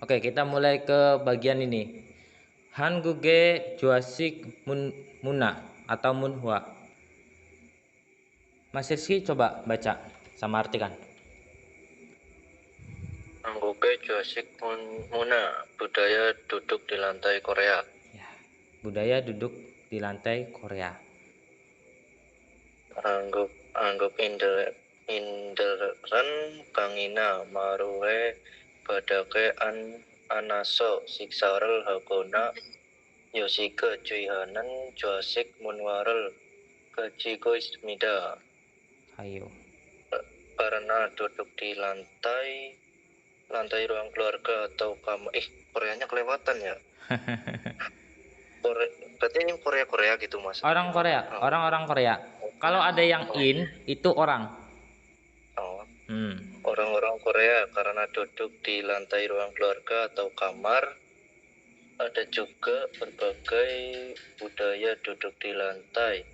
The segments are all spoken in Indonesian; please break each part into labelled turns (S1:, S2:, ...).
S1: Oke, kita mulai ke bagian ini. Hanguge Joasik Muna atau Munhua. Mas Rizky coba baca sama artikan.
S2: Anggoke Joasik Muna, budaya duduk di lantai Korea.
S1: Ya, budaya duduk di lantai Korea.
S2: Angguk inderan bangina maruhe badake anaso siksaral hagona yoshike cuihanan Joasik munwarel kajiko ismida.
S1: Ayo.
S2: Karena duduk di lantai ruang keluarga atau kamar. Koreanya kelewatan ya. Berarti ini Korea gitu mas.
S1: Orang-orang Korea. Kalau ada yang in itu orang.
S2: Oh. Orang-orang Korea karena duduk di lantai ruang keluarga atau kamar. Ada juga berbagai budaya duduk di lantai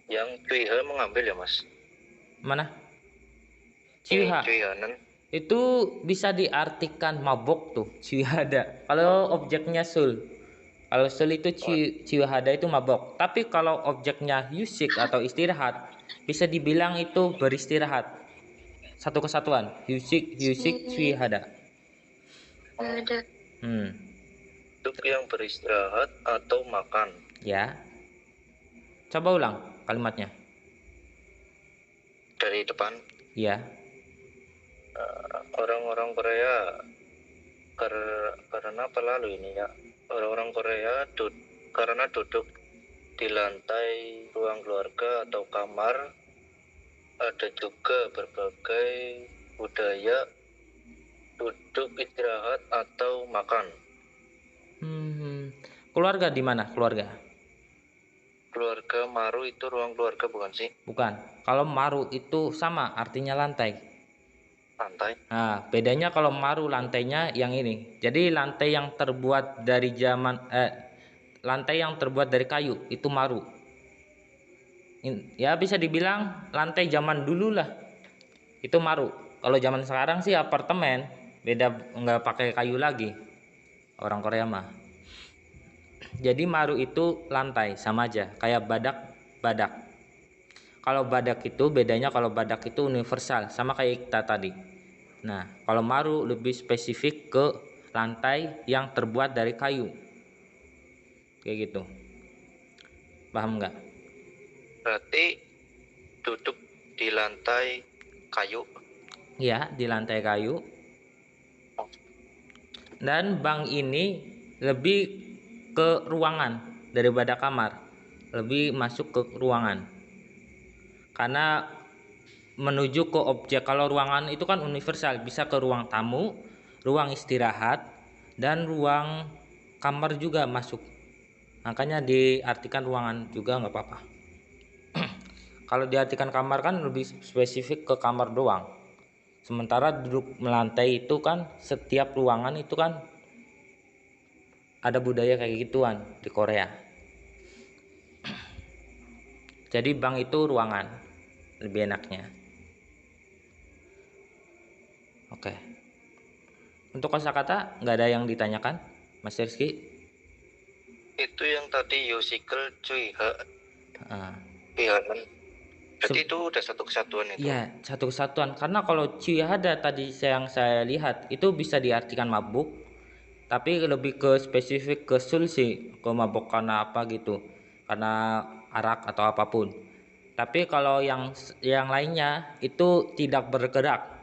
S2: yang Cuiha mengambil ya mas.
S1: Mana? Cuiha.
S2: Cuihanan.
S1: Itu bisa diartikan mabok tuh, Cuihada. Kalau objeknya sul. Kalau sul itu Cuihada itu mabok. Tapi kalau objeknya yusik atau istirahat, bisa dibilang itu beristirahat. Satu kesatuan, yusik Cuihada.
S2: Ada. Duduk yang beristirahat atau makan.
S1: Ya. Coba ulang kalimatnya.
S2: Dari depan.
S1: Ya.
S2: Orang-orang Korea karena apa lalu ini ya? Orang-orang Korea karena duduk di lantai ruang keluarga atau kamar, ada juga berbagai budaya duduk istirahat atau makan.
S1: Keluarga di mana? Keluarga
S2: maru itu ruang keluarga bukan sih?
S1: Bukan. Kalau maru itu sama artinya lantai. Nah, bedanya kalau maru lantainya yang ini. Jadi lantai yang terbuat dari lantai yang terbuat dari kayu itu maru. Ya bisa dibilang lantai zaman dulu lah. Itu maru. Kalau zaman sekarang sih apartemen, beda, nggak pakai kayu lagi. Orang Korea mah. Jadi maru itu lantai sama aja kayak badak. Kalau badak itu bedanya, kalau badak itu universal sama kayak kita tadi. Nah, kalau maru lebih spesifik ke lantai yang terbuat dari kayu. Kayak gitu. Paham nggak?
S2: Berarti duduk di lantai kayu.
S1: Ya, di lantai kayu. Dan bank ini lebih ke ruangan daripada kamar. Lebih masuk ke ruangan. Karena menuju ke objek. Kalau ruangan itu kan universal, bisa ke ruang tamu, ruang istirahat, dan ruang kamar juga masuk. Makanya diartikan ruangan juga nggak apa-apa. Kalau diartikan kamar kan lebih spesifik ke kamar doang. Sementara duduk melantai itu kan setiap ruangan itu kan ada budaya kayak gituan di Korea. Jadi bank itu ruangan, lebih enaknya. Oke. Untuk kosakata nggak ada yang ditanyakan, Mas Rizky?
S2: Itu yang tadi Yosikal Cuiha. Berarti itu udah satu kesatuan itu.
S1: Iya, satu kesatuan. Karena kalau Cuihada tadi yang saya lihat itu bisa diartikan mabuk, tapi lebih ke spesifik ke sul sih, ke mabuk karena apa gitu, karena arak atau apapun. Tapi kalau yang lainnya itu tidak bergerak.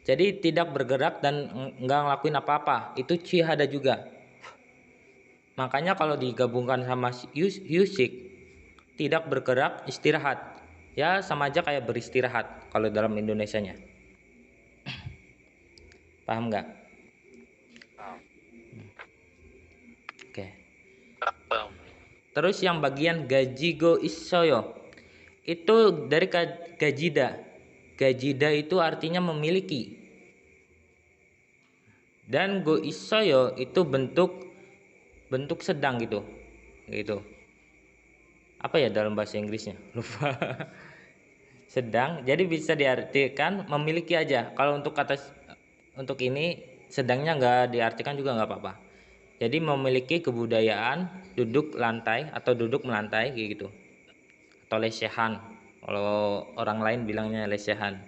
S1: Jadi tidak bergerak dan nggak ngelakuin apa-apa. Itu Cuihada juga. Makanya kalau digabungkan sama yusik, tidak bergerak, istirahat. Ya sama aja kayak beristirahat kalau dalam Indonesianya. Paham nggak? Oke. Terus yang bagian gajigo isoyo itu dari gajida. Gajida itu artinya memiliki. Dan go isoyo itu bentuk sedang gitu. Gitu. Apa ya dalam bahasa Inggrisnya? Lupa. Sedang, jadi bisa diartikan memiliki aja. Kalau untuk ini sedangnya nggak diartikan juga nggak apa-apa. Jadi memiliki kebudayaan duduk lantai atau duduk melantai kayak gitu, atau lesehan kalau orang lain bilangnya lesehan.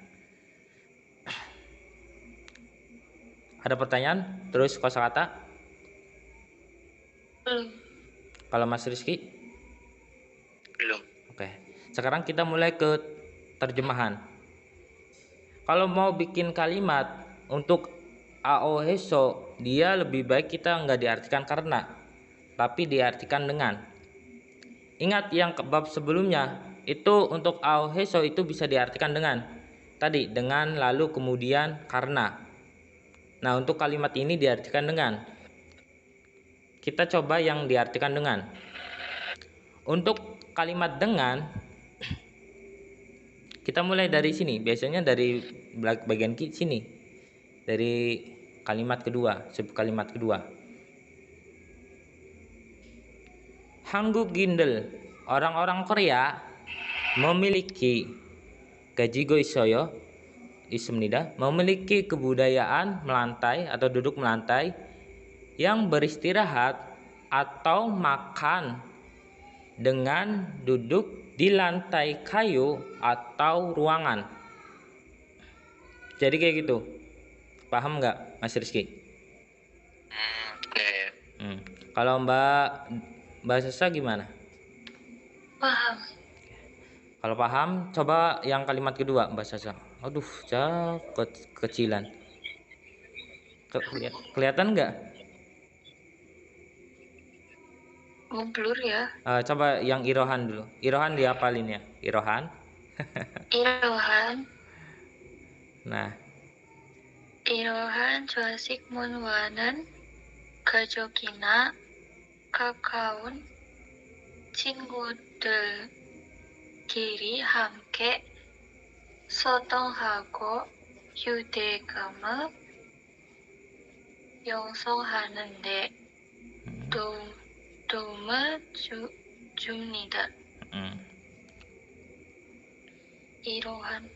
S1: Ada pertanyaan terus kosakata
S3: Belum.
S1: kalau Mas Rizky?
S2: Belum.
S1: Oke, sekarang kita mulai ke terjemahan. Kalau mau bikin kalimat untuk aoheso, dia lebih baik kita nggak diartikan karena, tapi diartikan dengan. Ingat yang ke bab sebelumnya, itu untuk aoheso itu bisa diartikan dengan. Tadi dengan, lalu kemudian karena. Nah, untuk kalimat ini diartikan dengan. Kita coba yang diartikan dengan. Untuk kalimat dengan, kita mulai dari sini. Biasanya dari bagian sini. Dari kalimat kedua, subkalimat kedua. Hanguk Gindel, orang-orang Korea memiliki gajigo isoyo ismnida, memiliki kebudayaan melantai atau duduk melantai yang beristirahat atau makan dengan duduk di lantai kayu atau ruangan. Jadi kayak gitu. Paham nggak Mas Rizky?
S2: Ya.
S1: Kalau Mbak Sasa gimana?
S3: Paham.
S1: Kalau paham, coba yang kalimat kedua Mbak Sasa. Aduh, jauh kecilan. Kelihatan nggak?
S3: Blur ya.
S1: Coba yang Irohan dulu. Irohan dihafalin ya. Irohan.
S3: Irohan.
S1: Nah,
S3: Irohan 조식 문화는 가족이나 가까운 친구들끼리 함께 소통하고 유대감을 형성하는 데 도움을 줍니다. Irohan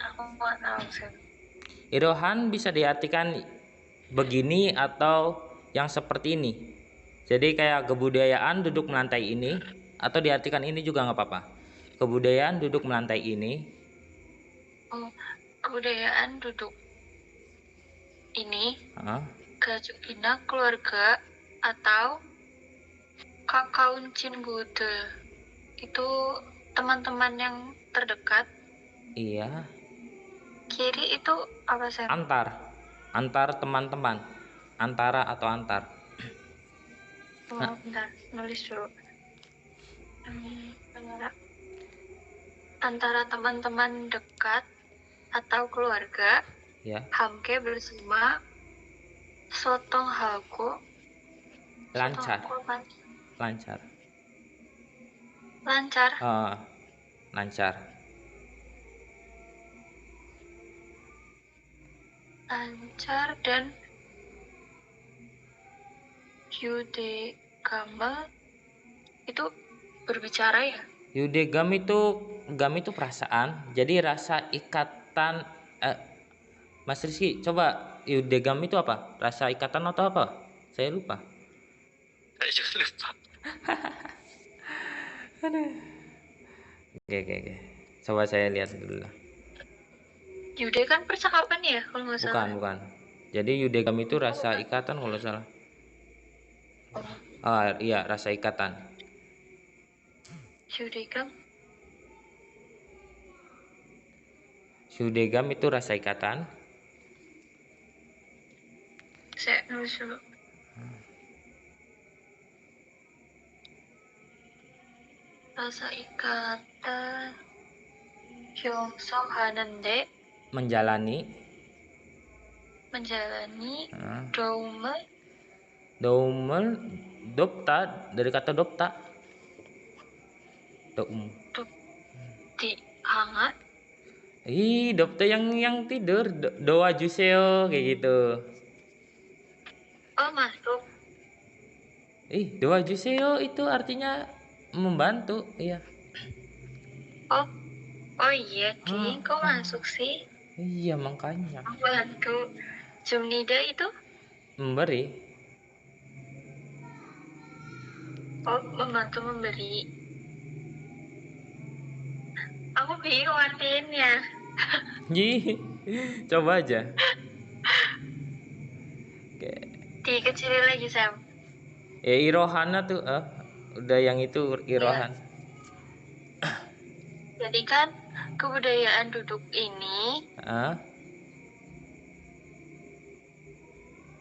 S3: aku nggak tahu sih.
S1: Irohan bisa diartikan begini atau yang seperti ini. Jadi kayak kebudayaan duduk melantai ini, atau diartikan ini juga nggak apa-apa. Kebudayaan duduk melantai ini.
S3: Kebudayaan duduk ini. 가족이나 keluarga atau 가까운 친구들 itu teman-teman yang terdekat.
S1: Iya.
S3: Kiri itu apa sih?
S1: Antar teman-teman, antara atau antar.
S3: Bentar, nulis dulu. Antara teman-teman dekat atau keluarga,
S1: ya.
S3: 함께 bersama, 소통하고,
S1: lancar.
S3: Lancar.
S1: Lancar.
S3: Lancar dan yudegama itu berbicara ya?
S1: Yudegam itu perasaan. Jadi rasa ikatan. Mas Rizky, coba yudegam itu apa? Rasa ikatan atau apa? Saya lupa.
S2: Saya juga lupa.
S1: Oke. Coba saya lihat dulu lah.
S3: Yude kan percakapan ya kalau nggak salah.
S1: Bukan. Jadi yudegam itu rasa ikatan kalau salah. Iya, rasa ikatan. Yudegam itu rasa ikatan.
S3: Saya nulis dulu. Rasa ikatan 형성하는데
S1: menjalani doumel dopta dari kata dopta
S3: di hangat
S1: dopta yang tidur doa juseo kayak gitu.
S3: masuk
S1: doa juseo itu artinya membantu. Iya.
S3: Iya, kok masuk sih?
S1: Iya, makanya.
S3: Membantu. Jumnida itu
S1: Memberi.
S3: membantu memberi. Aku bingung artinya.
S1: Ji, coba aja. Oke.
S3: Dikecilin lagi Sam.
S1: Ya irohana tuh, udah yang itu irohan.
S3: Jadi kan kebudayaan duduk ini
S1: Ah,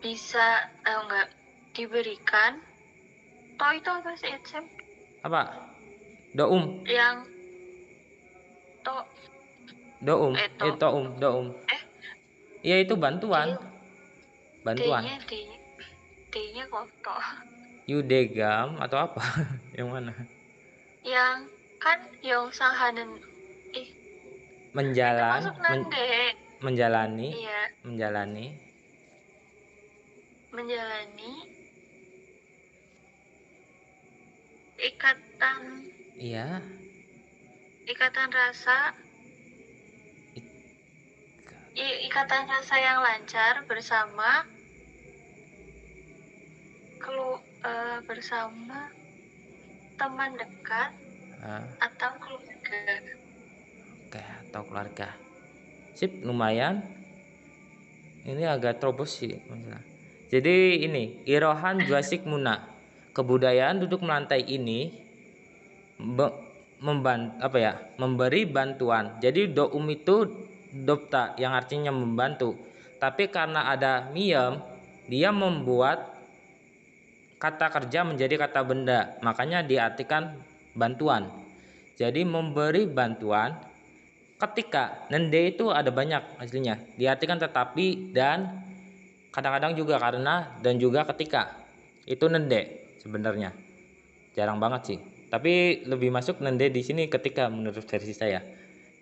S3: bisa enggak diberikan. Toh itu apa sih Sam?
S1: apa? Doum,
S3: Yang toh
S1: doum,
S3: toh
S1: doum.
S3: eh
S1: Iya itu bantuan, bantuan.
S3: D-nya kok toh.
S1: Yudegam atau apa? Yang mana?
S3: Yang kan yang sahanen itu masuk nande.
S1: Menjalani,
S3: Iya,
S1: menjalani.
S3: menjalani ikatan
S1: Iya.
S3: rasa ikatan rasa yang lancar bersama bersama teman dekat
S1: Ah,
S3: atau keluarga.
S1: oke, atau keluarga. Sip, lumayan. Ini agak terobos sih. Jadi ini Irohan Juasik Muna. Kebudayaan duduk melantai ini memberi bantuan. Jadi doum itu dopta yang artinya membantu. Tapi karena ada miem, dia membuat kata kerja menjadi kata benda. Makanya diartikan bantuan. Jadi memberi bantuan ketika nende itu ada banyak aslinya. Diartikan tetapi dan kadang-kadang juga karena dan juga ketika. Itu nende sebenarnya. Jarang banget sih. Tapi lebih masuk nende di sini ketika menurut versi saya.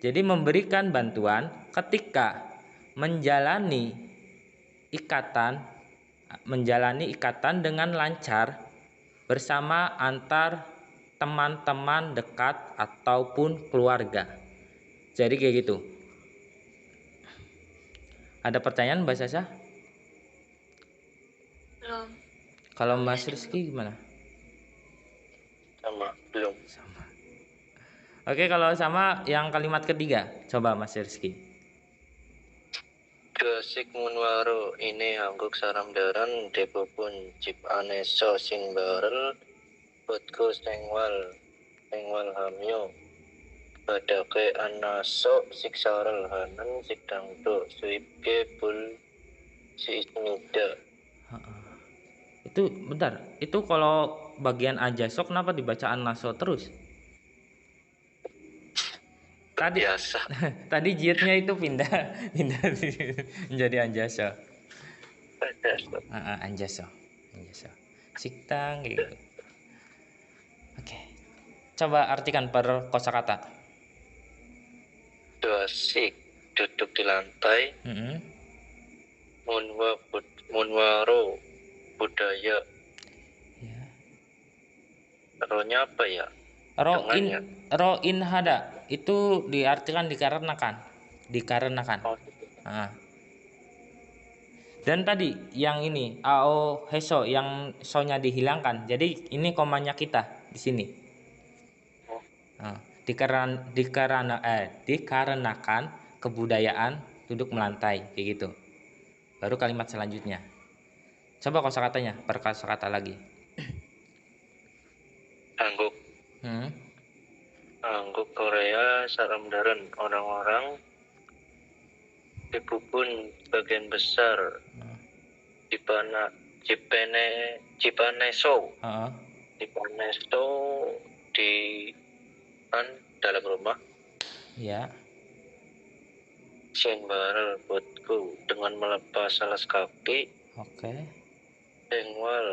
S1: Jadi memberikan bantuan ketika menjalani ikatan dengan lancar bersama antar teman-teman dekat ataupun keluarga. Jadi kayak gitu. Ada pertanyaan Mbak Sasa?
S3: Belum.
S1: Kalau Mas Rizky gimana?
S2: Sama, belum.
S1: Sama. Oke, kalau sama yang kalimat ketiga, coba Mas Rizky.
S2: Gasik munwaro ini hangguk saramdaran debopun cip aneso sing barel bodgo sengwal hamyo badake anaso siksarel hanen sikdangdo suipke bul si ismida.
S1: Itu bentar, itu kalau bagian ajasok kenapa dibacaan naso terus? Tadi
S2: Biasa.
S1: tadi jitnya itu pindah menjadi anjaso. Anjaso. Siktang gitu. Oke. Coba artikan per kosakata.
S2: Gasik duduk di lantai. Munwaro budaya.
S1: Ya.
S2: Rohnya apa ya? Dengannya.
S1: Roin hada itu diartikan dikarenakan.
S2: Oh,
S1: Dan tadi yang ini ao heso yang sonya dihilangkan. Jadi ini komanya kita di sini. Dikarenakan kebudayaan duduk melantai kayak gitu. Baru kalimat selanjutnya. Coba kosakatanya, per kosakata lagi.
S2: Angguk Korea saramdaran orang-orang pun bagian besar Cipaneso di dalam rumah.
S1: Ya.
S2: Sengbarel buatku dengan melepas alas kaki.
S1: Oke.
S2: Sengwal.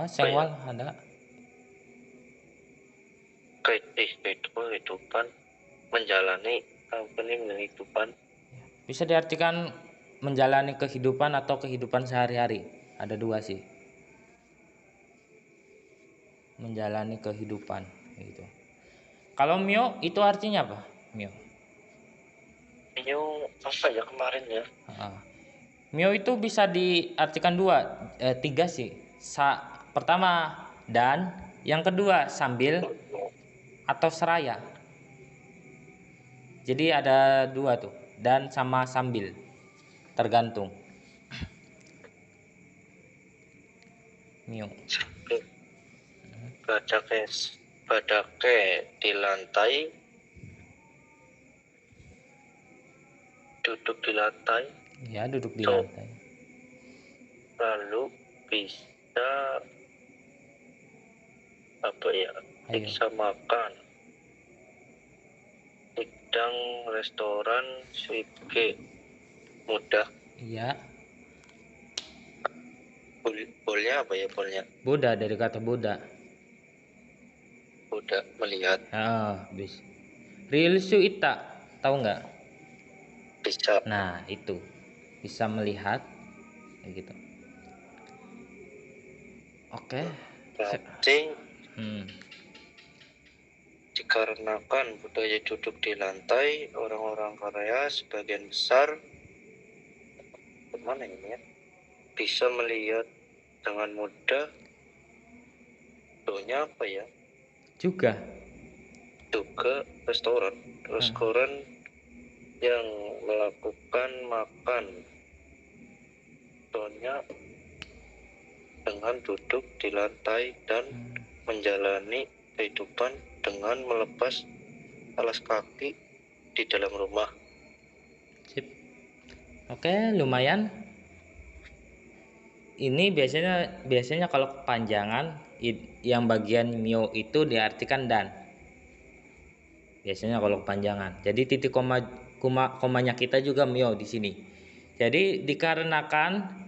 S1: Sengwal ada.
S2: Kehidupan menjalani kehidupan.
S1: Bisa diartikan menjalani kehidupan atau kehidupan sehari-hari. Ada dua sih. Menjalani kehidupan gitu. Kalau mio itu artinya apa? Mio.
S2: Mio apa ya kemarin ya?
S1: Mio itu bisa diartikan tiga sih. Pertama dan, yang kedua sambil atau seraya. Jadi ada dua tuh, dan sama sambil, tergantung. Mio.
S2: Badake di lantai, duduk di lantai,
S1: Ya, duduk di
S2: So.
S1: lantai.
S2: lalu bisa apa ya?
S1: Ayo.
S2: Bisa makan. Sedang restoran suike mudah.
S1: Iya.
S2: Bolnya apa ya bolnya?
S1: Buddha, dari kata Buddha.
S2: Udah melihat.
S1: Bis. Rilsu ita, tahu nggak?
S2: Bisa.
S1: Nah, itu bisa melihat, kayak gitu. Oke.
S2: Berarti
S1: Hmm.
S2: dikarenakan budaya duduk di lantai, orang-orang Korea sebagian besar mana ini ya? Bisa melihat dengan mudah. Contohnya apa ya?
S1: Juga
S2: restoran yang melakukan makan. Contohnya dengan duduk di lantai dan menjalani kehidupan dengan melepas alas kaki di dalam rumah.
S1: Sip. Oke, lumayan. Ini biasanya kalau kepanjangan yang bagian mio itu diartikan dan. Biasanya kalau kepanjangan. Jadi titik komanya kita juga mio di sini. Jadi dikarenakan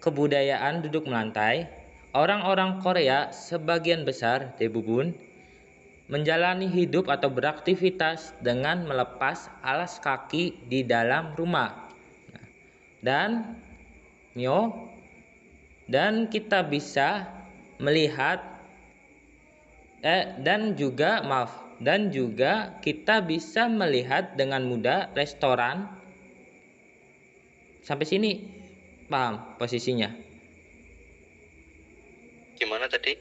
S1: kebudayaan duduk melantai, orang-orang Korea sebagian besar debubun menjalani hidup atau beraktivitas dengan melepas alas kaki di dalam rumah. Dan mio, dan kita bisa melihat dan juga kita bisa melihat dengan mudah restoran. Sampai sini paham posisinya?
S2: Gimana tadi?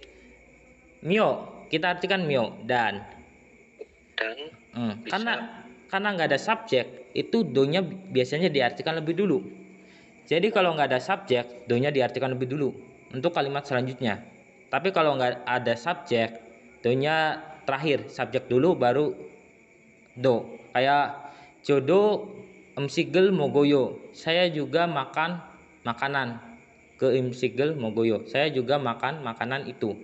S1: Mio, kita artikan mio dan karena nggak ada subjek, itu do-nya biasanya diartikan lebih dulu. Jadi kalau nggak ada subjek, do-nya diartikan lebih dulu untuk kalimat selanjutnya. Tapi kalau nggak ada subjek, do-nya terakhir, subjek dulu baru do. Kayak jodo emsigel mogoyo, saya juga makan makanan ke emsigel mogoyo, saya juga makan makanan itu.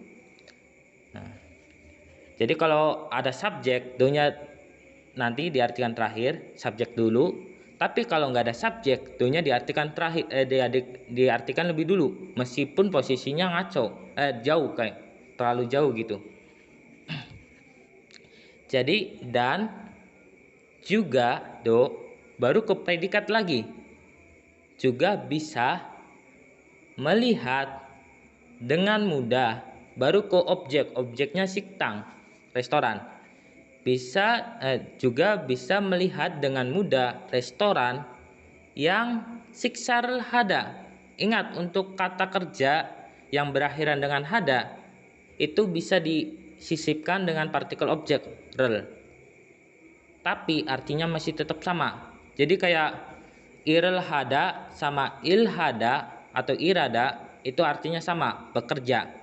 S1: Nah, jadi kalau ada subjek, do-nya nanti diartikan terakhir, subjek dulu. Tapi kalau nggak ada subjek, do-nya diartikan terakhir, diartikan lebih dulu, meskipun posisinya jauh, kayak terlalu jauh gitu. Jadi dan juga do baru ke predikat lagi, juga bisa melihat dengan mudah, baru ke objeknya siktang, restoran. Juga bisa melihat dengan mudah restoran yang siksar hada. Ingat, untuk kata kerja yang berakhiran dengan hada itu bisa disisipkan dengan partikel objek rel, tapi artinya masih tetap sama. Jadi kayak irel hada sama il hada atau irada itu artinya sama, bekerja.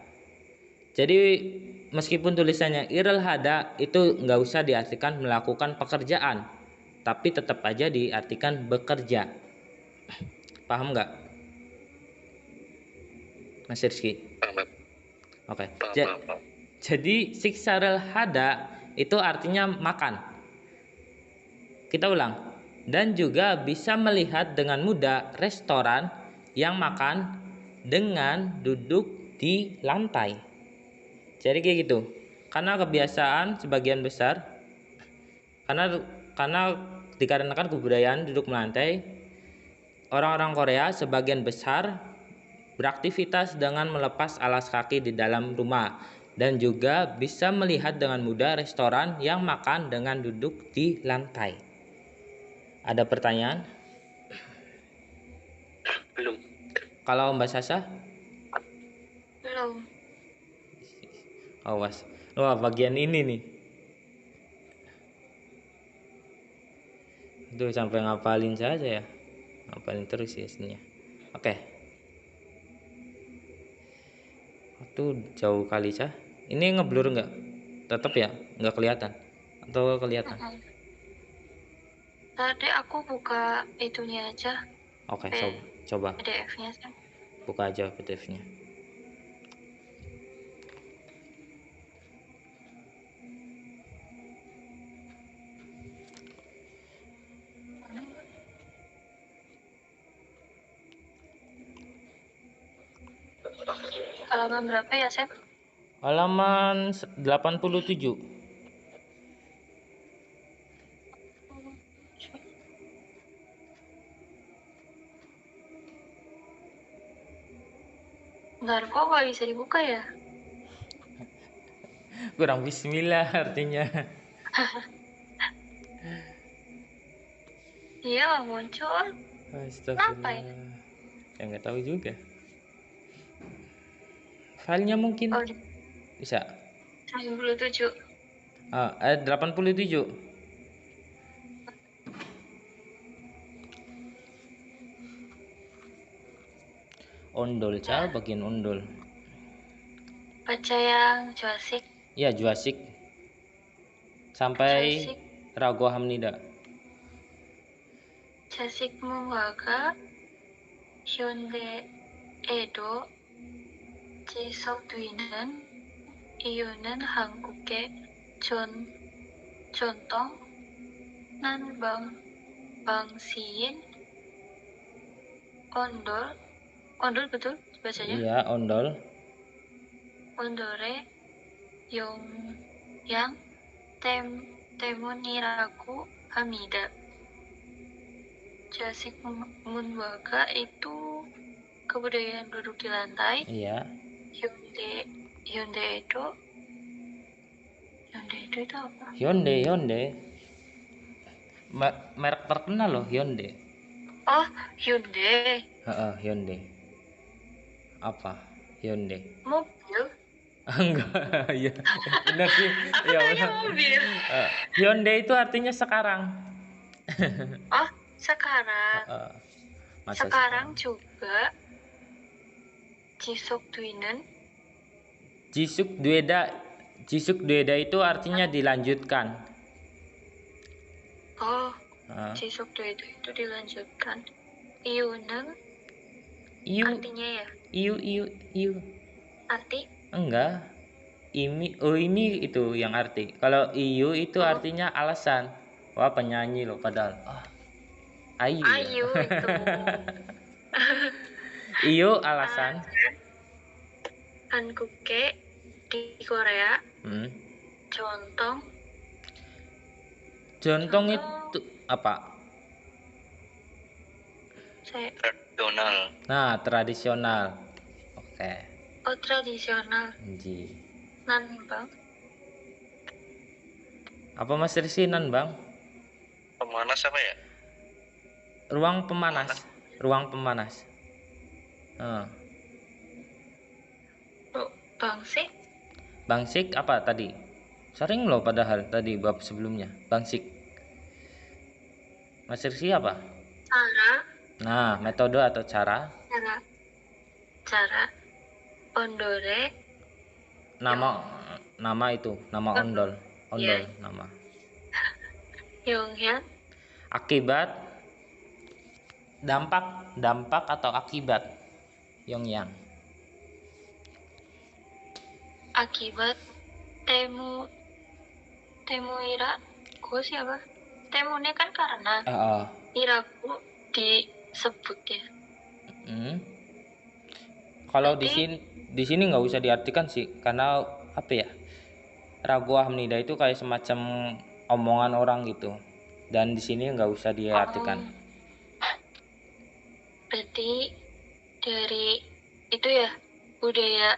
S1: Jadi meskipun tulisannya irel hada itu nggak usah diartikan melakukan pekerjaan, tapi tetap aja diartikan bekerja. Paham nggak, Mas Rizky? Oke. Jadi siksarel hada itu artinya makan. Kita ulang. Dan juga bisa melihat dengan mudah restoran yang makan dengan duduk di lantai. Jadi kayak gitu. Karena kebiasaan sebagian besar, karena dikarenakan kebudayaan duduk melantai, orang-orang Korea sebagian besar beraktivitas dengan melepas alas kaki di dalam rumah, dan juga bisa melihat dengan mudah restoran yang makan dengan duduk di lantai. Ada pertanyaan?
S2: Belum.
S1: Kalau Mbak Sasa?
S3: Belum.
S1: Awas. Wah, bagian ini nih. Itu sampai ngapalin saja ya. Ngapalin terus ya sininya. Oke. Itu jauh kali Cah. Ini ngeblur nggak? Tetap ya? Nggak kelihatan? Atau kelihatan?
S3: Mm-mm. Tadi aku buka itunya aja,
S1: Oke, coba
S3: PDF-nya sih.
S1: buka aja PDF-nya.
S3: Halaman berapa ya, Sep?
S1: Halaman 87.
S3: Bentar, kok nggak bisa dibuka ya?
S1: Kurang bismillah artinya.
S3: Iya, nggak muncul. Kenapa ya?
S1: Astagfirullah. Ya nggak tahu juga. Filenya mungkin
S3: Oh,
S1: bisa.
S3: 97.
S1: 87. Ondol Cah, bagian ondol.
S3: Baca yang Jurassic.
S1: Ya, Juasik sampai
S3: Jurassic.
S1: Rago Hamnida.
S3: Jurassic Muwaga. Hyundai Edo. 지석 뒤는 이유는 한국의 전통 방식인 ondol. Ondol betul bacanya?
S1: Iya, ondol.
S3: ondol의 영향 때문이라고 합니다. Jasik Munwaga itu kebudayaan duduk di lantai.
S1: Iya.
S3: Hyundai itu apa?
S1: Hyundai. Merek terkenal loh Hyundai.
S3: Oh, Hyundai.
S1: Hyundai. Apa? Hyundai.
S3: Mobil?
S1: Enggak, ya benar sih. Ya
S3: Katanya
S1: benar.
S3: mobil.
S1: Hyundai itu artinya sekarang.
S3: Oh, sekarang.
S1: Masa
S3: Sekarang juga Jisuk Dwinen.
S1: Jisuk Dueda itu artinya dilanjutkan.
S3: Oh, Jisuk Dwinen itu dilanjutkan. Iunen artinya ya?
S1: Iu.
S3: Arti?
S1: Enggak. Ini itu yang arti. Kalau iu itu artinya alasan. Wah, penyanyi loh padahal. Ayu ya.
S3: Ayu itu.
S1: Iu alasan.
S3: Hankuke di Korea.
S1: Jontong itu apa?
S2: Tradisional.
S1: Nah, tradisional. Oke.
S3: Oh, tradisional.
S1: Ji.
S3: Nan, Bang.
S1: Apa Mas Risinan, Bang?
S2: Pemanas apa ya?
S1: Ruang pemanas.
S3: Bangsik?
S1: Bangsik apa tadi? Sering loh padahal tadi bab sebelumnya. Bangsik. Mas Risi apa?
S3: Cara.
S1: Nah, metode atau cara.
S3: Cara. Ondore.
S1: Nama itu, nama ondol.
S3: Yeah.
S1: Nama.
S3: Yonghyun.
S1: Akibat. Dampak atau akibat. Yongyang.
S3: Akibat Temuira. Gue siapa? Temunya kan karena Iraku disebut ya.
S1: Kalau di sini nggak usah diartikan sih, karena apa ya? Ragu Hamnida itu kayak semacam omongan orang gitu, dan di sini nggak usah diartikan.
S3: Berarti dari itu ya, budaya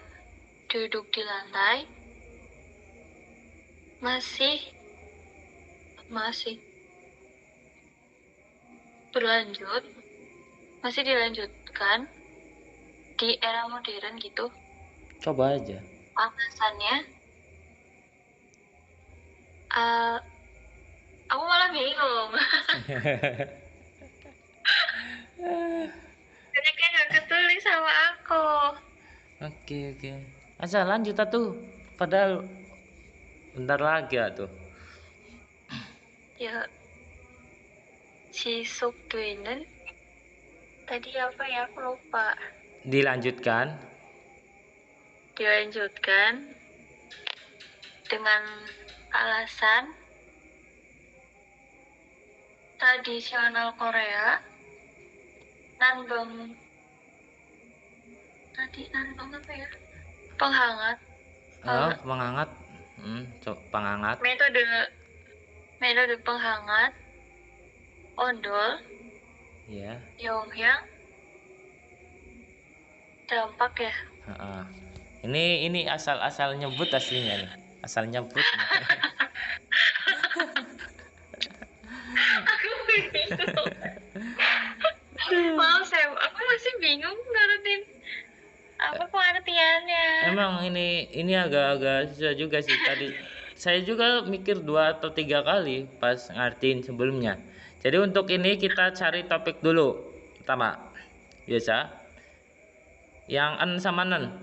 S3: duduk di lantai berlanjut, masih dilanjutkan di era modern gitu.
S1: Coba aja.
S3: Alasannya, eh, aku malah bingung. Banyaknya nggak ketulis sama aku.
S1: Oke. Asa lanjut tuh. Padahal bentar lagi tuh.
S3: Ya, si Sukduinen tadi apa ya, aku lupa.
S1: Dilanjutkan.
S3: Dilanjutkan dengan alasan tradisional Korea, nanbong apa ya, penghangat,
S1: Penghangat. Penghangat.
S3: metode penghangat, ondol,
S1: Ya.
S3: Pyongyang, dampak ya.
S1: Heeh. Ini asal nyebut aslinya nih. Asal nyebut.
S3: Aku bingung. Maaf saya, aku masih bingung nurutin apa pengertiannya.
S1: Emang ini agak-agak susah juga sih tadi. Saya juga mikir 2 atau 3 kali pas ngertiin sebelumnya. Jadi untuk ini kita cari topik dulu. Pertama, biasa. Yang en sama nen.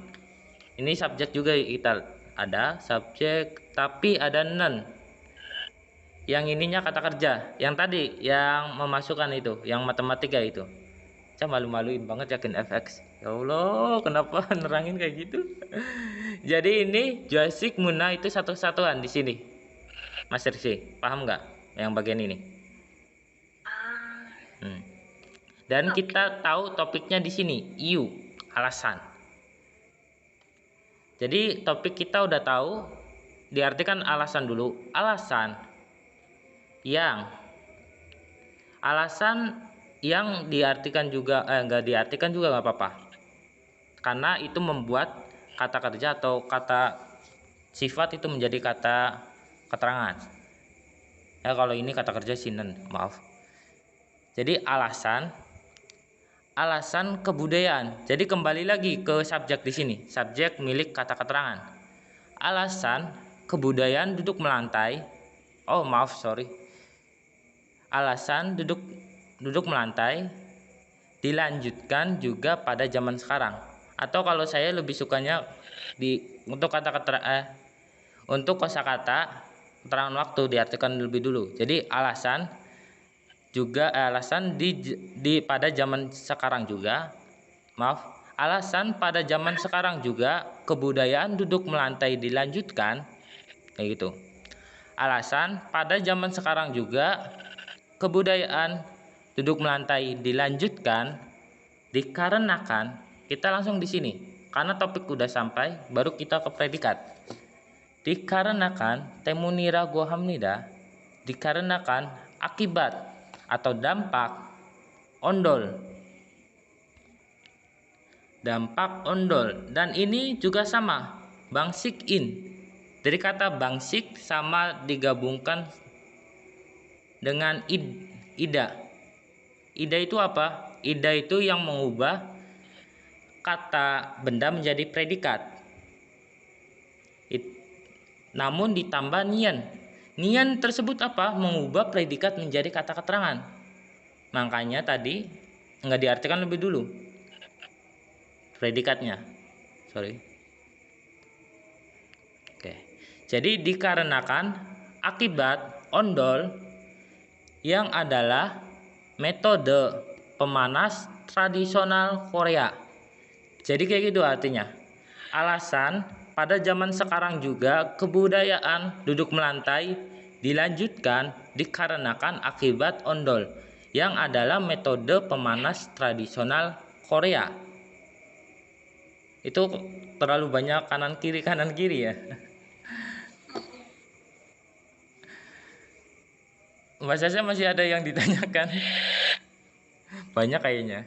S1: Ini subjek juga kita ada subjek tapi ada nen. Yang ininya kata kerja. Yang tadi yang memasukkan itu, yang matematika itu. Saya malu-maluin banget yakin FX. Ya Allah, kenapa nerangin kayak gitu? Jadi ini Joasik Muna itu satu-satuan di sini. Mas Rizky, paham nggak yang bagian ini? Dan kita tahu topiknya di sini, IU, alasan. Jadi topik kita udah tahu, diartikan alasan dulu. Alasan yang diartikan juga nggak diartikan juga nggak apa-apa, karena itu membuat kata kerja atau kata sifat itu menjadi kata keterangan. Ya kalau ini kata kerja sinen, maaf. Jadi alasan kebudayaan. Jadi kembali lagi ke subjek di sini, subjek milik kata keterangan. Alasan kebudayaan duduk melantai. Alasan duduk melantai dilanjutkan juga pada zaman sekarang. Atau kalau saya lebih sukanya untuk untuk kosakata keterangan waktu diartikan lebih dulu. Jadi alasan pada zaman sekarang juga. Alasan pada zaman sekarang juga kebudayaan duduk melantai dilanjutkan kayak gitu. Alasan pada zaman sekarang juga kebudayaan duduk melantai dilanjutkan dikarenakan, kita langsung di sini karena topik udah sampai baru kita ke predikat. Dikarenakan temunira gohamnida, dikarenakan akibat atau dampak ondol. Dan ini juga sama, bangsik in. Dari kata bangsik sama digabungkan dengan ida. Ida itu apa? Ida itu yang mengubah kata benda menjadi predikat. Namun ditambah nian. Nian tersebut apa? Mengubah predikat menjadi kata keterangan. Makanya tadi nggak diartikan lebih dulu predikatnya. Oke. Jadi dikarenakan akibat ondol yang adalah metode pemanas tradisional Korea. Jadi kayak gitu artinya. Alasan pada zaman sekarang juga kebudayaan duduk melantai dilanjutkan dikarenakan akibat ondol yang adalah metode pemanas tradisional Korea. Itu terlalu banyak kanan kiri ya. Mbak Sasa masih ada yang ditanyakan? Banyak kayaknya.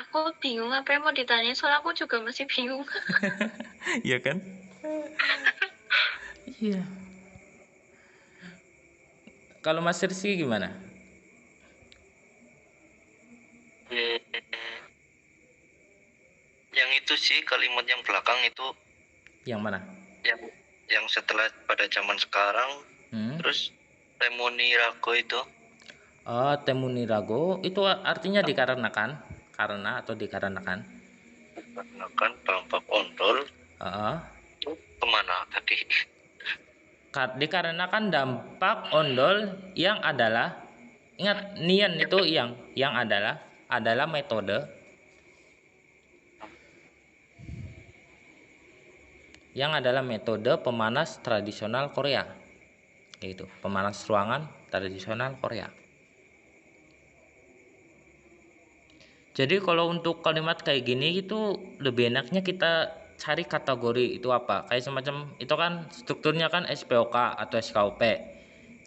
S3: Aku bingung apa yang mau ditanya, soalnya aku juga masih bingung.
S1: Iya kan? Iya. Kalau Mas Rizky gimana?
S2: Hmm, yang itu sih kalimat yang belakang itu
S1: Yang mana?
S2: yang setelah pada zaman sekarang terus Remonirago itu
S1: Temunirago itu artinya dikarenakan, karena atau dikarenakan.
S2: karena kan Bambang Ondol
S1: Heeh.
S2: itu kemana tadi?
S1: Dikarenakan dampak ondol yang adalah, ingat nian itu yang adalah metode pemanas tradisional Korea, yaitu pemanas ruangan tradisional Korea. Jadi kalau untuk kalimat kayak gini itu lebih enaknya kita cari kategori itu apa. Kayak semacam itu kan strukturnya kan SPOK atau SKUP.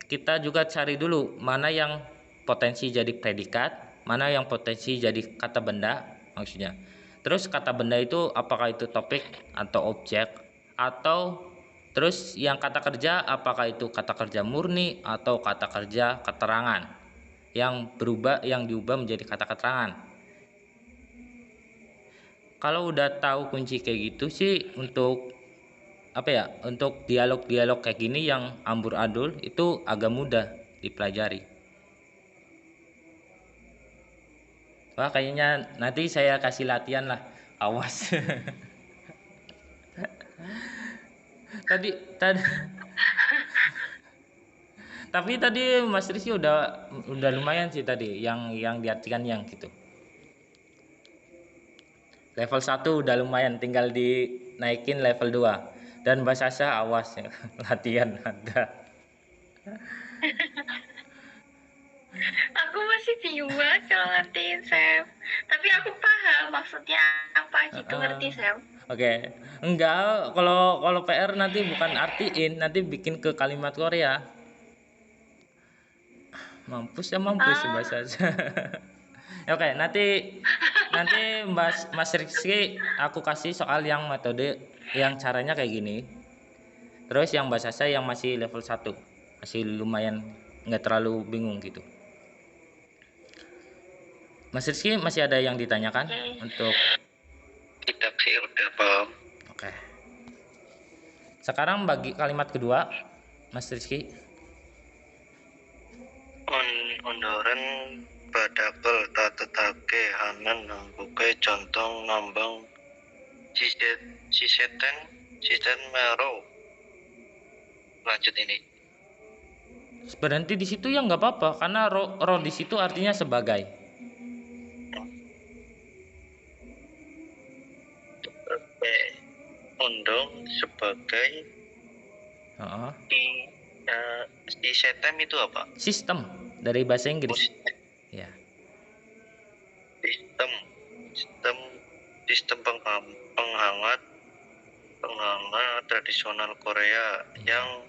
S1: Kita juga cari dulu mana yang potensi jadi predikat, mana yang potensi jadi kata benda maksudnya. Terus kata benda itu apakah itu topik atau objek, atau terus yang kata kerja apakah itu kata kerja murni atau kata kerja keterangan yang diubah menjadi kata keterangan. Kalau udah tahu kunci kayak gitu sih, untuk apa ya, untuk dialog-dialog kayak gini yang ambur-adul itu agak mudah dipelajari. Wah, kayaknya nanti saya kasih latihan lah, awas. tadi tadi Tapi tadi Mas Rizky udah lumayan sih tadi yang diartikan yang gitu. Level 1 udah lumayan, tinggal dinaikin level 2. Dan bahasa Sasha awas ya, latihan ada.
S3: Aku masih bingung banget kalau ngertiin Sam. Tapi aku paham maksudnya apa gitu, ngerti Sam.
S1: Oke. Enggak, kalau PR nanti bukan artiin, nanti bikin ke kalimat Korea. Mampus ya mampus bahasa. Oke, nanti Mas Rizky aku kasih soal yang metode yang caranya kayak gini. Terus yang bahasa saya yang masih level 1. Masih lumayan nggak terlalu bingung gitu. Mas Rizky masih ada yang ditanyakan untuk
S2: Tidak sih, udah paham.
S1: Oke. Sekarang bagi kalimat kedua, Mas Rizky.
S2: Ondoren badapel tatetake hanan nangguke jontong nambang siseten mero. Lanjut ini.
S1: Berhenti di situ ya nggak apa-apa, karena ro di situ artinya sebagai.
S2: Ondong sebagai sisetem itu apa?
S1: Sistem dari bahasa Inggris. Ya.
S2: Sistem penghangat tradisional Korea yang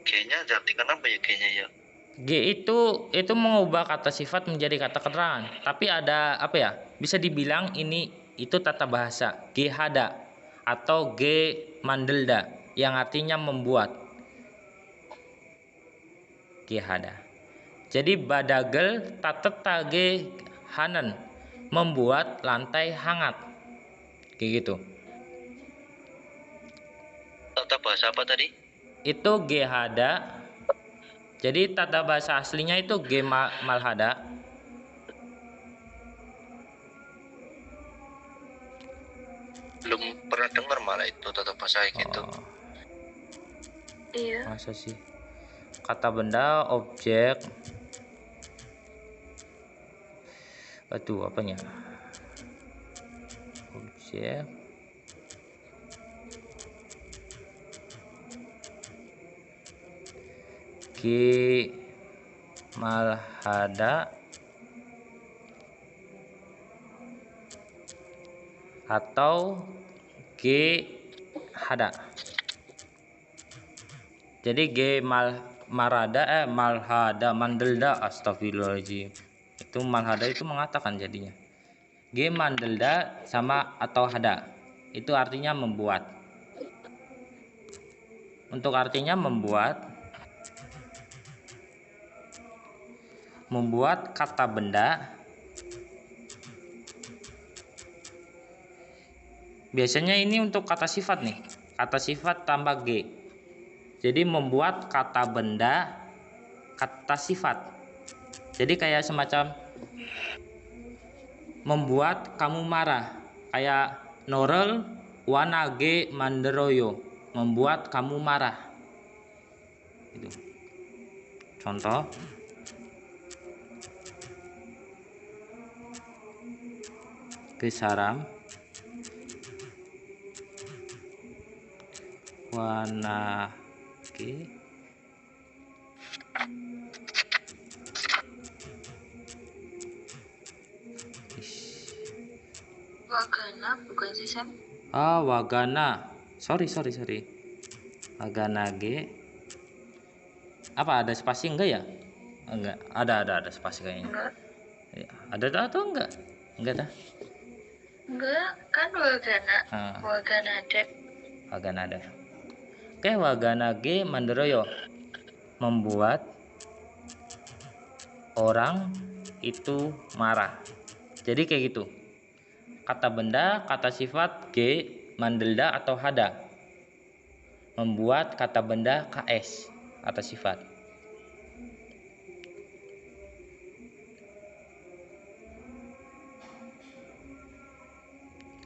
S2: G-nya artikan apa ya G-nya ya?
S1: G itu mengubah kata sifat menjadi kata keterangan. Tapi ada apa ya? Bisa dibilang itu tata bahasa G hada atau G mandelda yang artinya membuat. G hada. Jadi badagel tatetage hanen, membuat lantai hangat. Kayak gitu.
S2: Tata bahasa apa tadi?
S1: Itu G hada. Jadi tata bahasa aslinya itu G malhada.
S2: Belum pernah dengar malah itu tata bahasa gitu.
S3: Iya.
S1: Masa sih? Kata benda, objek. Aduh, apanya? Objek. G malhada atau G hada. Jadi G malhada mandelda, astagfirullahaladzim. Itu malhada itu mengatakan jadinya. G mandelda sama atau hada. Itu artinya membuat. Untuk artinya membuat membuat kata benda. Biasanya ini untuk kata sifat nih, kata sifat tambah G. Jadi membuat kata benda kata sifat. Jadi kayak semacam membuat kamu marah, kayak Norel wanage manderoyo, membuat kamu marah. Itu contoh. Kesaram wanage
S3: Wagana bukan sih Sam?
S1: wagana. Sorry. Waganage. Apa ada spasi enggak ya? Enggak, ada spasi kayaknya.
S3: Enggak.
S1: Ya, ada atau enggak? Enggak dah.
S3: Enggak, kan wagana.
S1: Ah.
S3: Waganade.
S1: Waganada. Oke, waganage manderoyo, membuat orang itu marah. Jadi kayak gitu. Kata benda, kata sifat G, mandelda atau hada. Membuat kata benda KS, kata sifat.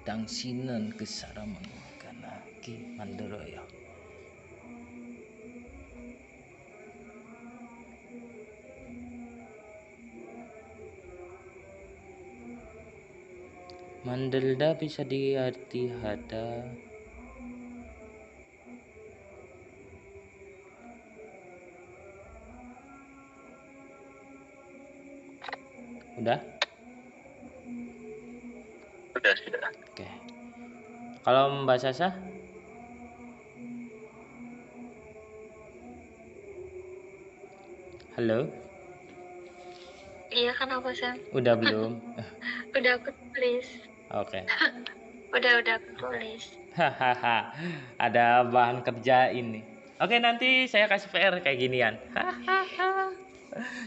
S1: Dangsinan kesaraman waganage manderoyo. Mandelda bisa diarti hada. Udah?
S2: Sudah.
S1: Oke. Kalau Mbak Sasa? Halo?
S3: Iya, kenapa Sam?
S1: Udah belum?
S3: Udah aku tulis.
S1: Oke.
S3: Udah aku tulis.
S1: Hahaha. Ada bahan kerja ini. Oke, nanti saya kasih PR kayak ginian. Hahaha.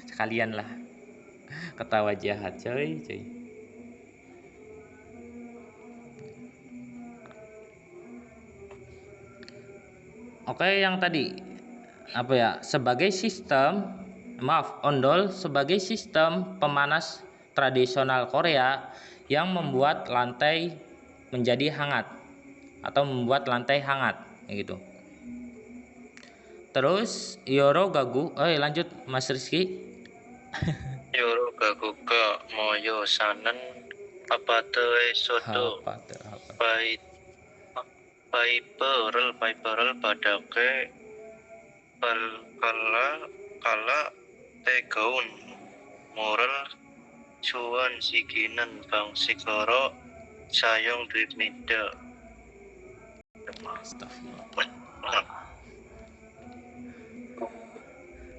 S1: Sekalian lah. Ketawa jahat, coy. Oke, yang tadi apa ya? Sebagai sistem, ondol sebagai sistem pemanas tradisional Korea yang membuat lantai menjadi hangat atau membuat lantai hangat, gitu. Terus Yoro Gagu, lanjut Mas Rizky.
S2: Yoro gaguga moyo sanen apate soto Paiperel padake kala tegaun moral cuan siginan bang sigoro sayong dwimida.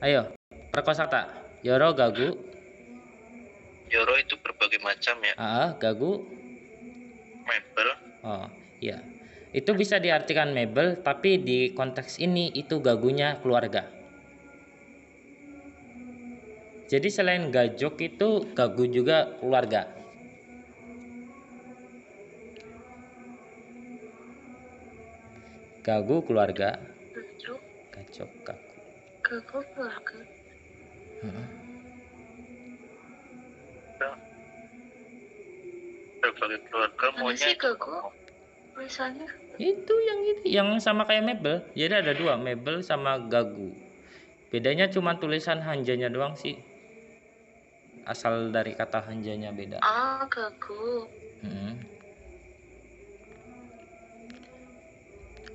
S1: Ayo, perkosakta. Yoro Gagu.
S2: Yoro itu berbagai macam ya.
S1: Gagu.
S2: Mebel.
S1: Oh, iya. Itu bisa diartikan mebel, tapi di konteks ini itu gagunya keluarga. Jadi selain gajok itu gagu juga keluarga. Gagu keluarga. Gajok gagu.
S3: Gagu keluarga.
S2: Berbagai keluarga
S3: maunya gagu misalnya
S1: itu yang sama kayak mebel. Jadi ada dua, mebel sama gagu. Bedanya cuma tulisan hanjanya doang sih, asal dari kata hanjanya beda.
S3: Gagu.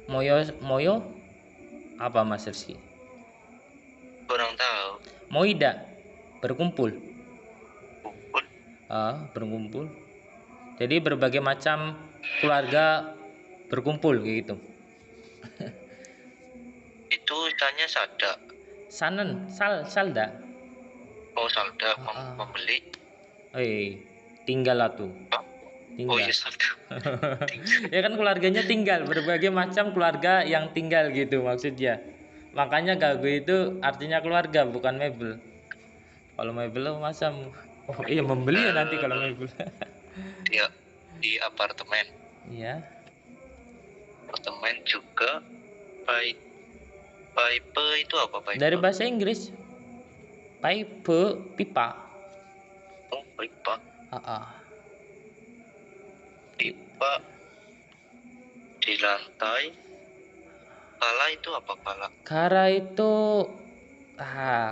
S1: Moyo apa Mas Rizky?
S2: Kurang tahu.
S1: Moida berkumpul. Berkumpul. Jadi berbagai macam keluarga berkumpul gitu.
S2: Itu tanya sada.
S1: Sanen, salda.
S2: Oh, salda membeli.
S1: Tinggal lah tuh. Tinggal.
S2: Oh iya, salda.
S1: Ya kan keluarganya tinggal, berbagai macam keluarga yang tinggal gitu maksudnya. Makanya gagu itu artinya keluarga, bukan mebel. Kalau mebel masa oh iya membeli ya nanti kalau mebel.
S2: Dia di apartemen.
S1: Iya.
S2: Apartemen juga pipe. Pipe itu apa pipe?
S1: Dari bahasa Inggris. Pipe, pipa.
S2: Oh, pipa. Pipa di lantai. Kala itu apa kala?
S1: Kara itu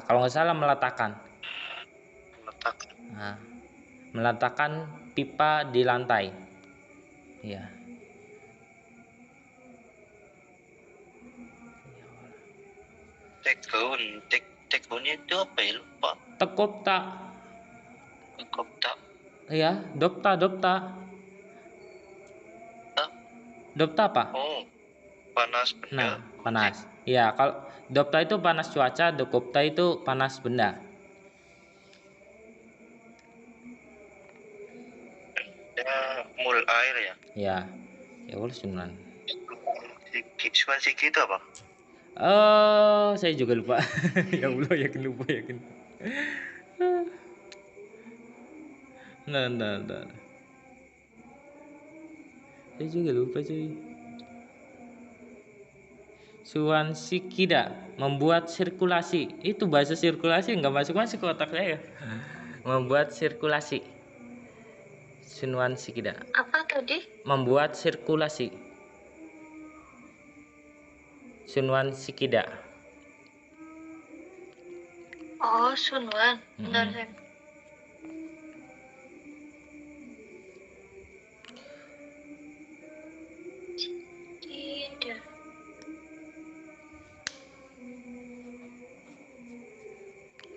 S1: kalau nggak salah meletakkan.
S2: Meletakkan.
S1: Nah, meletakkan pipa di lantai. Iya.
S2: Tekun. Tekunnya itu apa ya, lupa.
S1: Tekopta.
S2: Kopta.
S1: Iya, dopta.
S2: Hah?
S1: Dopta apa?
S2: Oh, panas benda.
S1: Nah, panas. Iya, kalau dopta itu panas cuaca, dokopta itu panas benda.
S2: Ya, mul air ya.
S1: Ya, ya udah cuman.
S2: Suan siki itu apa?
S1: Saya juga lupa. Ya Allah, yakin lupa. Nah. Saya juga lupa cuy. Suan Sikida membuat sirkulasi. Itu bahasa sirkulasi nggak masuk ke otak saya. Membuat sirkulasi. Suan Sikida.
S3: Apa tadi?
S1: Membuat sirkulasi. Sunwan Sikida.
S3: Oh, Sunwan. Benar, Sam. Tidak.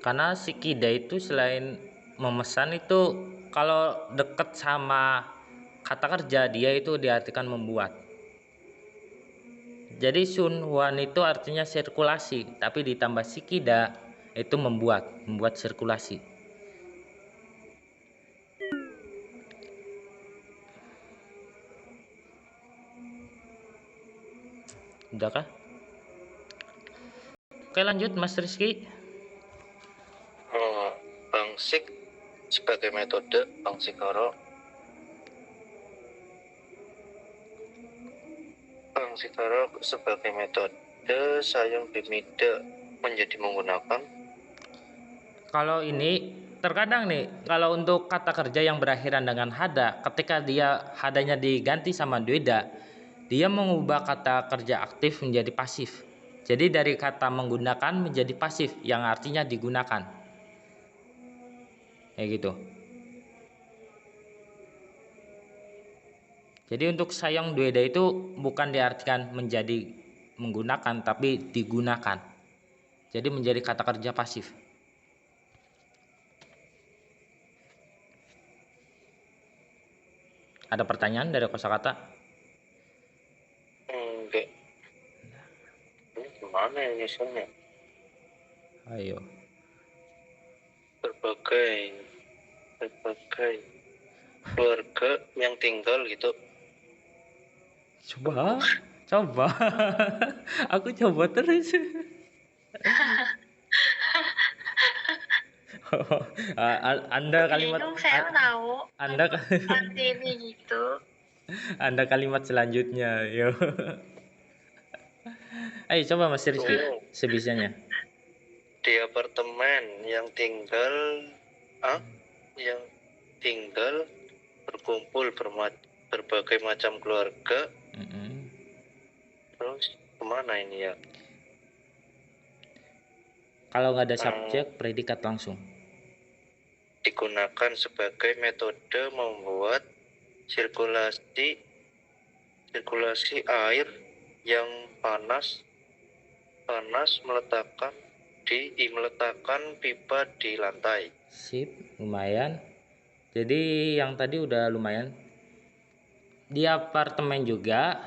S1: Karena Sikida itu selain memesan itu kalau deket sama kata kerja dia itu diartikan membuat. Jadi Sunwan itu artinya sirkulasi, tapi ditambah Sikida itu membuat sirkulasi. Udah kah? Oke lanjut Mas Rizky.
S2: Bangsik sebagai metode Bangsikara. Bangsikara sebagai metode sayang bimida menjadi menggunakan.
S1: Kalau ini terkadang nih, kalau untuk kata kerja yang berakhiran dengan hada, ketika dia hadanya diganti sama dueda, dia mengubah kata kerja aktif menjadi pasif. Jadi dari kata menggunakan menjadi pasif yang artinya digunakan. Kayak gitu. Jadi untuk sayang dueda itu bukan diartikan menjadi menggunakan tapi digunakan. Jadi menjadi kata kerja pasif. Ada pertanyaan dari kosakata?
S2: Enggak. Ini gimana ya nyusunnya?
S1: Ayo.
S2: Berbagai keluarga yang tinggal gitu.
S1: Coba. Aku coba terus. Anda kalimat
S3: Bingung, saya tahu.
S1: Anda
S3: Seperti ini gitu.
S1: Anda kalimat selanjutnya, yo. Ayo coba Mas Rizky sebisanya.
S2: Di apartemen yang tinggal berkumpul berbagai macam keluarga. Terus kemana ini ya?
S1: Kalau nggak ada subjek, predikat langsung.
S2: Digunakan sebagai metode membuat sirkulasi air yang panas meletakkan pipa di lantai.
S1: Sip, lumayan. Jadi yang tadi udah lumayan. Di apartemen juga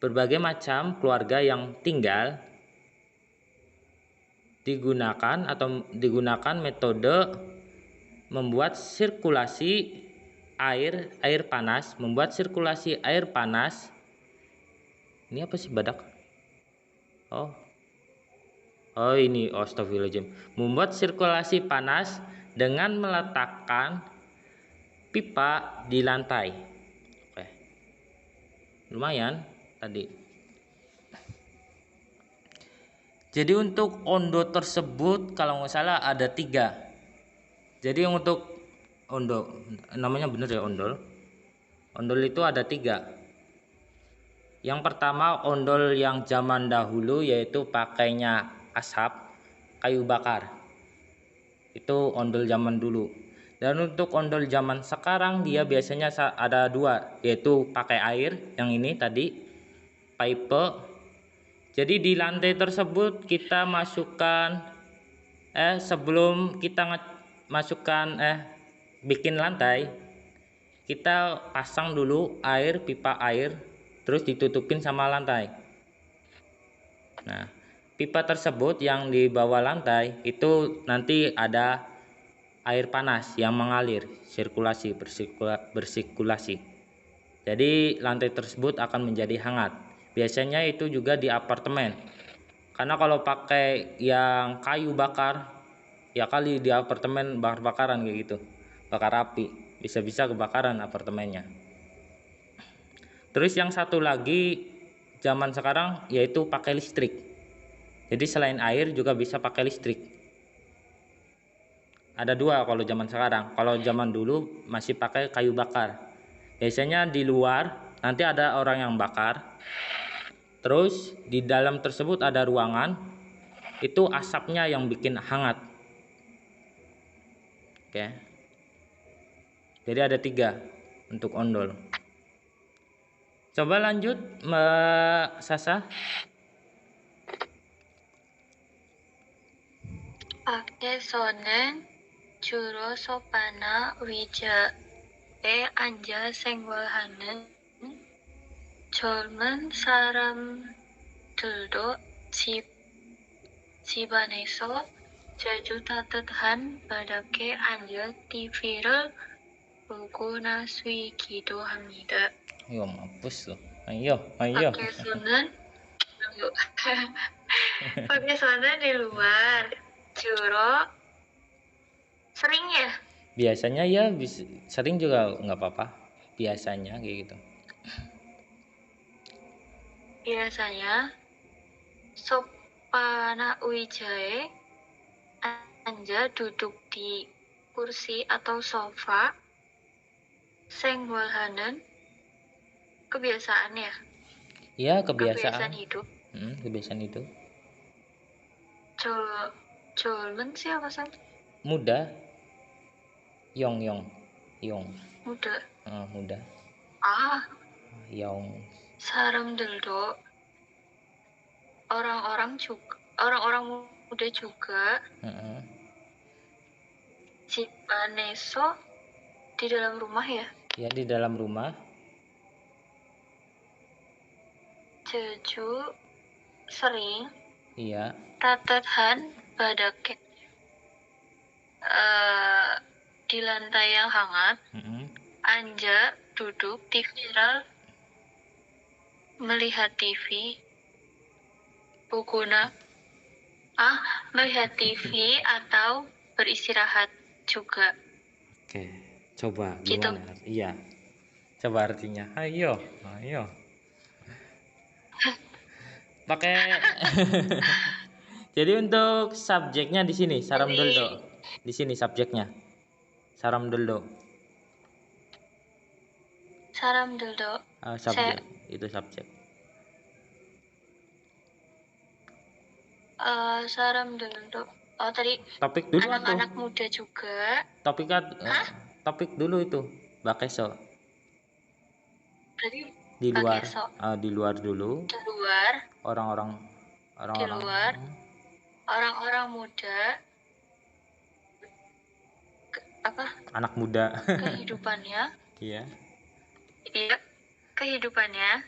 S1: berbagai macam keluarga yang tinggal digunakan metode membuat sirkulasi air panas, ini apa sih badak? Oh ini, astagfirullahaladzim. Membuat sirkulasi panas dengan meletakkan pipa di lantai. Oke, lumayan tadi. Jadi untuk ondo tersebut kalau nggak salah ada 3. Jadi untuk ondo, namanya bener ya ondol. Ondol itu ada 3. Yang pertama ondol yang zaman dahulu, yaitu pakainya asap kayu bakar. Itu ondol zaman dulu. Dan untuk ondol zaman sekarang dia biasanya ada 2, yaitu pakai air yang ini tadi, pipe. Jadi di lantai tersebut kita masukkan sebelum kita masukkan bikin lantai, kita pasang dulu pipa air, terus ditutupin sama lantai. Nah, pipa tersebut yang di bawah lantai itu nanti ada air panas yang mengalir, bersirkulasi. Jadi lantai tersebut akan menjadi hangat. Biasanya itu juga di apartemen. Karena kalau pakai yang kayu bakar, ya kali di apartemen bakar-bakaran kayak gitu. Bakar api, bisa-bisa kebakaran apartemennya. Terus yang satu lagi zaman sekarang yaitu pakai listrik. Jadi selain air juga bisa pakai listrik. Ada 2 kalau zaman sekarang. Kalau zaman dulu masih pakai kayu bakar. Biasanya di luar nanti ada orang yang bakar. Terus di dalam tersebut ada ruangan. Itu asapnya yang bikin hangat. Oke. Jadi ada 3 untuk ondol. Coba lanjut Mbak Sasa.
S3: 밖에서는 주로 소파나 의자에 앉아 생활하는 젊은 사람들도 집안에서 자주 따뜻한 바닥에 앉아 TV를 보거나 쉬기도 합니다.
S1: Ayo mampus loh. Ayo.
S3: 밖에서는 di luar 주로 sering ya,
S1: Biasanya ya sering juga nggak apa-apa. Biasanya kayak gitu.
S3: biasanya sofa 의자에 앉아 duduk di kursi atau sofa, 생활하는 kebiasaan ya,
S1: Ya
S3: kebiasaan
S1: kebiasaan.
S3: hidup.
S1: Kebiasaan itu.
S3: 젊은 siapa sih?
S1: Muda. Yong.
S3: Muda.
S1: Muda. Yong.
S3: 사람들도 orang-orang muda juga 집안에서 di dalam rumah ya.
S1: Ya di dalam rumah.
S3: 자주 sering
S1: Iya.
S3: 따뜻한 badak di lantai yang hangat, anja duduk di viral melihat TV, melihat TV atau beristirahat juga.
S1: Oke, coba
S3: Gitu.
S1: gimana? Iya. Coba artinya. Ayo. Pakai. Jadi untuk subjeknya di sini saramdoldo. Di sini subjeknya. Saramdoldo.
S3: 사람들도
S1: Subjek. Itu subjek.
S3: 사람들도 tadi
S1: Topik dulu atau?
S3: anak-anak muda juga.
S1: Topik dulu itu. Bakeso.
S3: Berarti
S1: Di luar.
S3: bakeso.
S1: Di luar dulu.
S3: Di luar. Di luar. Orang-orang muda.
S1: Anak muda.
S3: Kehidupannya.
S1: Iya.
S3: Kehidupannya.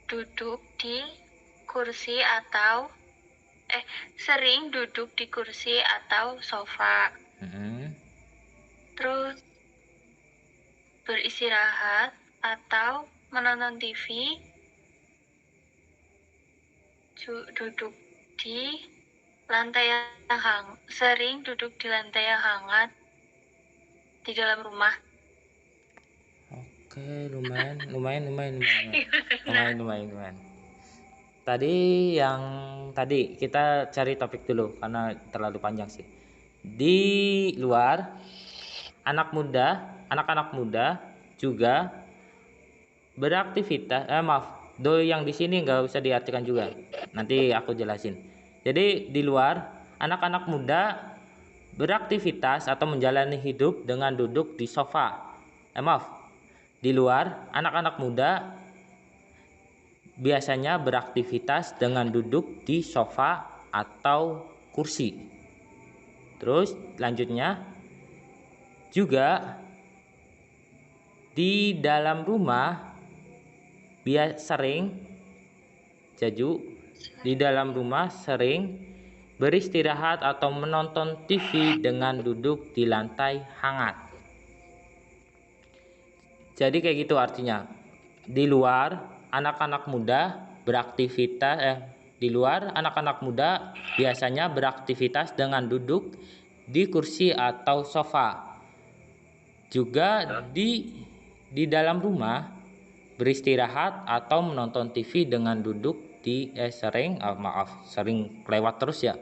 S3: Duduk di kursi atau sering duduk di kursi atau sofa. Terus beristirahat atau menonton TV, duduk di Lantai yang sering duduk di lantai yang hangat di dalam rumah.
S1: Oke, lumayan.
S3: Nah,
S1: Lumayan. Tadi yang tadi kita cari topik dulu karena terlalu panjang sih. Di luar anak-anak muda juga beraktivitas. Do yang di sini nggak usah diartikan juga. Nanti aku jelasin. Jadi di luar anak-anak muda beraktivitas atau menjalani hidup dengan duduk di sofa. Di luar anak-anak muda biasanya beraktivitas dengan duduk di sofa atau kursi. Terus lanjutnya juga di dalam rumah di dalam rumah sering beristirahat atau menonton TV dengan duduk di lantai hangat. Jadi kayak gitu artinya. Di luar anak-anak muda biasanya beraktivitas dengan duduk di kursi atau sofa. Juga di dalam rumah beristirahat atau menonton TV dengan duduk sering kelewat terus ya.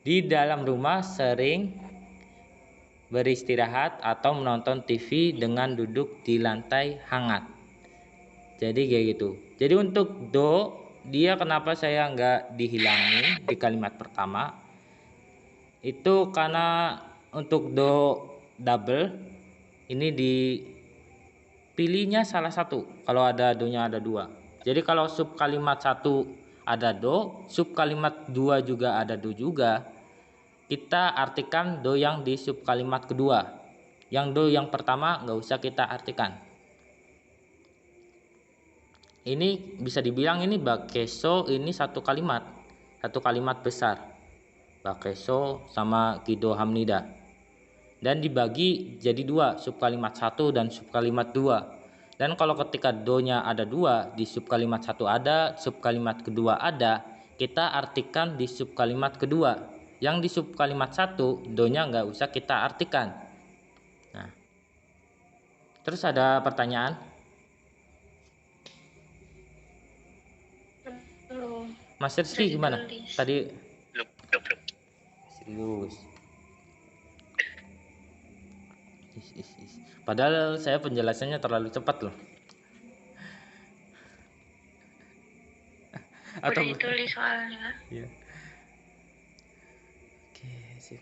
S1: Di dalam rumah sering beristirahat atau menonton TV dengan duduk di lantai hangat. Jadi kayak gitu. Jadi untuk do, dia kenapa saya nggak dihilangin di kalimat pertama? Itu karena untuk do double ini dipilihnya salah satu. Kalau ada do-nya ada dua. Jadi kalau sub kalimat satu ada do, sub kalimat dua juga ada do juga. Kita artikan do yang di sub kalimat kedua. Yang do yang pertama nggak usah kita artikan. Ini bisa dibilang ini bakeso ini satu kalimat besar. Bakeso sama Kido Hamnida. Dan dibagi jadi dua, sub kalimat satu dan sub kalimat dua. Dan kalau ketika do-nya ada dua, di sub kalimat satu ada, sub kalimat kedua ada, kita artikan di sub kalimat kedua. Yang di sub kalimat satu, do-nya nggak usah kita artikan. Nah, terus ada pertanyaan?
S3: belum.
S1: Mas Rizky gimana?
S3: Ditulis.
S1: Tadi
S2: Belum.
S1: serius. Padahal saya penjelasannya terlalu cepat loh.
S3: Udah ditulis soalnya.
S1: Iya. Oke, sip.